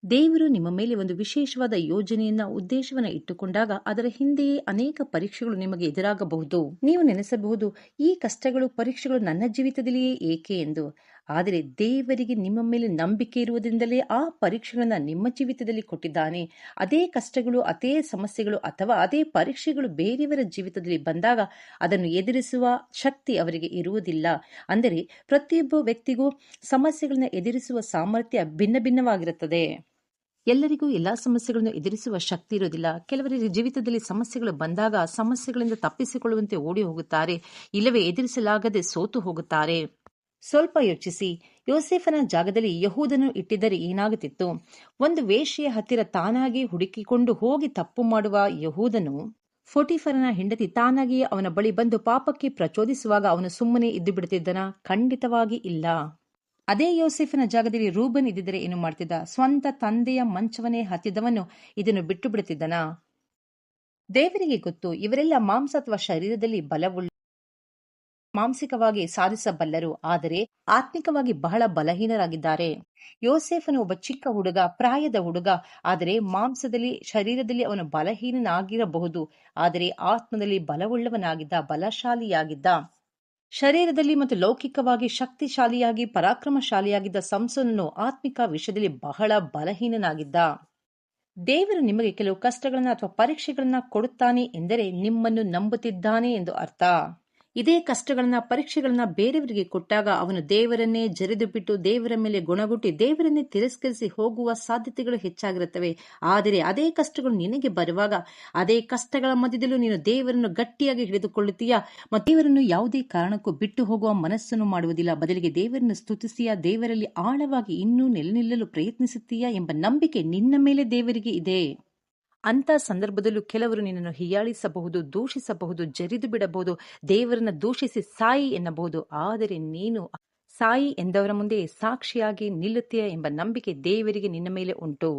ದೇವರು ನಿಮ್ಮ ಮೇಲೆ ಒಂದು ವಿಶೇಷವಾದ ಯೋಜನೆಯನ್ನ ಉದ್ದೇಶವನ್ನ ಇಟ್ಟುಕೊಂಡಾಗ ಅದರ ಹಿಂದೆಯೇ ಅನೇಕ ಪರೀಕ್ಷೆಗಳು ನಿಮಗೆ ಎದುರಾಗಬಹುದು. ನೀವು ನೆನೆಸಬಹುದು, ಈ ಕಷ್ಟಗಳು ಪರೀಕ್ಷೆಗಳು ನನ್ನ ಜೀವಿತದಲ್ಲಿಯೇ ಏಕೆ ಎಂದು. ಆದರೆ ದೇವರಿಗೆ ನಿಮ್ಮ ಮೇಲೆ ನಂಬಿಕೆ ಇರುವುದರಿಂದಲೇ ಆ ಪರೀಕ್ಷೆಗಳನ್ನ ನಿಮ್ಮ ಜೀವಿತದಲ್ಲಿ ಕೊಟ್ಟಿದ್ದಾನೆ. ಅದೇ ಕಷ್ಟಗಳು, ಅದೇ ಸಮಸ್ಯೆಗಳು ಅಥವಾ ಅದೇ ಪರೀಕ್ಷೆಗಳು ಬೇರೆಯವರ ಜೀವಿತದಲ್ಲಿ ಬಂದಾಗ ಅದನ್ನು ಎದುರಿಸುವ ಶಕ್ತಿ ಅವರಿಗೆ ಇರುವುದಿಲ್ಲ. ಅಂದರೆ ಪ್ರತಿಯೊಬ್ಬ ವ್ಯಕ್ತಿಗೂ ಸಮಸ್ಯೆಗಳನ್ನ ಎದುರಿಸುವ ಸಾಮರ್ಥ್ಯ ಭಿನ್ನ ಭಿನ್ನವಾಗಿರುತ್ತದೆ. ಎಲ್ಲರಿಗೂ ಎಲ್ಲಾ ಸಮಸ್ಯೆಗಳನ್ನು ಎದುರಿಸುವ ಶಕ್ತಿ ಇರುವುದಿಲ್ಲ. ಕೆಲವರಿಗೆ ಜೀವಿತದಲ್ಲಿ ಸಮಸ್ಯೆಗಳು ಬಂದಾಗ ಸಮಸ್ಯೆಗಳಿಂದ ತಪ್ಪಿಸಿಕೊಳ್ಳುವಂತೆ ಓಡಿ ಹೋಗುತ್ತಾರೆ, ಇಲ್ಲವೇ ಎದುರಿಸಲಾಗದೆ ಸೋತು ಹೋಗುತ್ತಾರೆ. ಸ್ವಲ್ಪ ಯೋಚಿಸಿ, ಯೋಸೇಫನ ಜಾಗದಲ್ಲಿ ಯಹೂದನು ಇಟ್ಟಿದ್ದರೆ ಏನಾಗುತ್ತಿತ್ತು? ಒಂದು ವೇಶ್ಯೆಯ ಹತ್ತಿರ ತಾನಾಗಿ ಹುಡುಕಿಕೊಂಡು ಹೋಗಿ ತಪ್ಪು ಮಾಡುವ ಯಹೂದನು ಫೋಟಿಫರನ ಹೆಂಡತಿ ತಾನಾಗಿಯೇ ಅವನ ಬಳಿ ಬಂದು ಪಾಪಕ್ಕೆ ಪ್ರಚೋದಿಸುವಾಗ ಅವನು ಸುಮ್ಮನೆ ಇದ್ದು ಬಿಡುತ್ತಿದ್ದನ? ಖಂಡಿತವಾಗಿ ಇಲ್ಲ. ಅದೇ ಯೋಸೇಫನ ಜಾಗದಲ್ಲಿ ರೂಬನ್ ಇದ್ದಿದ್ದರೆ ಏನು ಮಾಡ್ತಿದ್ದ? ಸ್ವಂತ ತಂದೆಯ ಮಂಚವನ್ನೇ ಹತ್ತಿದವನು ಇದನ್ನು ಬಿಟ್ಟು ಬಿಡುತ್ತಿದ್ದನ? ದೇವರಿಗೆ ಗೊತ್ತು, ಇವರೆಲ್ಲ ಮಾಂಸ ಅಥವಾ ಶರೀರದಲ್ಲಿ ಬಲವುಳ್ಳ, ಮಾಂಸಿಕವಾಗಿ ಸಾಧಿಸಬಲ್ಲರು, ಆದರೆ ಆತ್ಮಿಕವಾಗಿ ಬಹಳ ಬಲಹೀನರಾಗಿದ್ದಾರೆ. ಯೋಸೇಫನು ಒಬ್ಬ ಚಿಕ್ಕ ಹುಡುಗ, ಪ್ರಾಯದ ಹುಡುಗ, ಆದರೆ ಮಾಂಸದಲ್ಲಿ ಶರೀರದಲ್ಲಿ ಅವನು ಬಲಹೀನನಾಗಿರಬಹುದು, ಆದರೆ ಆತ್ಮದಲ್ಲಿ ಬಲವುಳ್ಳವನಾಗಿದ್ದ, ಬಲಶಾಲಿಯಾಗಿದ್ದ. ಶರೀರದಲ್ಲಿ ಮತ್ತು ಲೌಕಿಕವಾಗಿ ಶಕ್ತಿಶಾಲಿಯಾಗಿ ಪರಾಕ್ರಮಶಾಲಿಯಾಗಿದ್ದ ಸಂಸೋನನು ಆತ್ಮಿಕ ವಿಷಯದಲ್ಲಿ ಬಹಳ ಬಲಹೀನನಾಗಿದ್ದ. ದೇವರು ನಿಮಗೆ ಕೆಲವು ಕಷ್ಟಗಳನ್ನ ಅಥವಾ ಪರೀಕ್ಷೆಗಳನ್ನ ಕೊಡುತ್ತಾನೆ ಎಂದರೆ ನಿಮ್ಮನ್ನು ನಂಬುತ್ತಿದ್ದಾನೆ ಎಂದು ಅರ್ಥ. ಇದೇ ಕಷ್ಟಗಳನ್ನ, ಪರೀಕ್ಷೆಗಳನ್ನ ಬೇರೆಯವರಿಗೆ ಕೊಟ್ಟಾಗ ಅವನು ದೇವರನ್ನೇ ಜರಿದು ಬಿಟ್ಟು ದೇವರ ಮೇಲೆ ಗುಣಗುಟ್ಟಿ ದೇವರನ್ನೇ ತಿರಸ್ಕರಿಸಿ ಹೋಗುವ ಸಾಧ್ಯತೆಗಳು ಹೆಚ್ಚಾಗಿರುತ್ತವೆ. ಆದರೆ ಅದೇ ಕಷ್ಟಗಳು ನಿನಗೆ ಬರುವಾಗ ಅದೇ ಕಷ್ಟಗಳ ಮಧ್ಯದಲ್ಲೂ ನೀನು ದೇವರನ್ನು ಗಟ್ಟಿಯಾಗಿ ಹಿಡಿದುಕೊಳ್ಳುತ್ತೀಯಾ ಮತ್ತು ದೇವರನ್ನು ಯಾವುದೇ ಕಾರಣಕ್ಕೂ ಬಿಟ್ಟು ಹೋಗುವ ಮನಸ್ಸನ್ನು ಮಾಡುವುದಿಲ್ಲ. ಬದಲಿಗೆ ದೇವರನ್ನು ಸ್ತುತಿಸಿಯಾ, ದೇವರಲ್ಲಿ ಆಳವಾಗಿ ಇನ್ನೂ ನೆಲೆ ನಿಲ್ಲಲು ಪ್ರಯತ್ನಿಸುತ್ತೀಯಾ ಎಂಬ ನಂಬಿಕೆ ನಿನ್ನ ಮೇಲೆ ದೇವರಿಗೆ ಇದೆ. ಅಂತ ಸಂದರ್ಭದಲ್ಲೂ ಕೆಲವರು ನಿನ್ನನ್ನು ಹೀಯಾಳಿಸಬಹುದು, ದೂಷಿಸಬಹುದು, ಜರಿದು ಬಿಡಬಹುದು, ದೇವರನ್ನ ದೂಷಿಸಿ ಸಾಯಿ ಎನ್ನಬಹುದು. ಆದರೆ ನೀನು ಸಾಯಿ ಎಂದವರ ಮುಂದೆ ಸಾಕ್ಷಿಯಾಗಿ ನಿಲ್ಲುತ್ತೀಯ ಎಂಬ ನಂಬಿಕೆ ದೇವರಿಗೆ ನಿನ್ನ ಮೇಲೆ ಉಂಟು.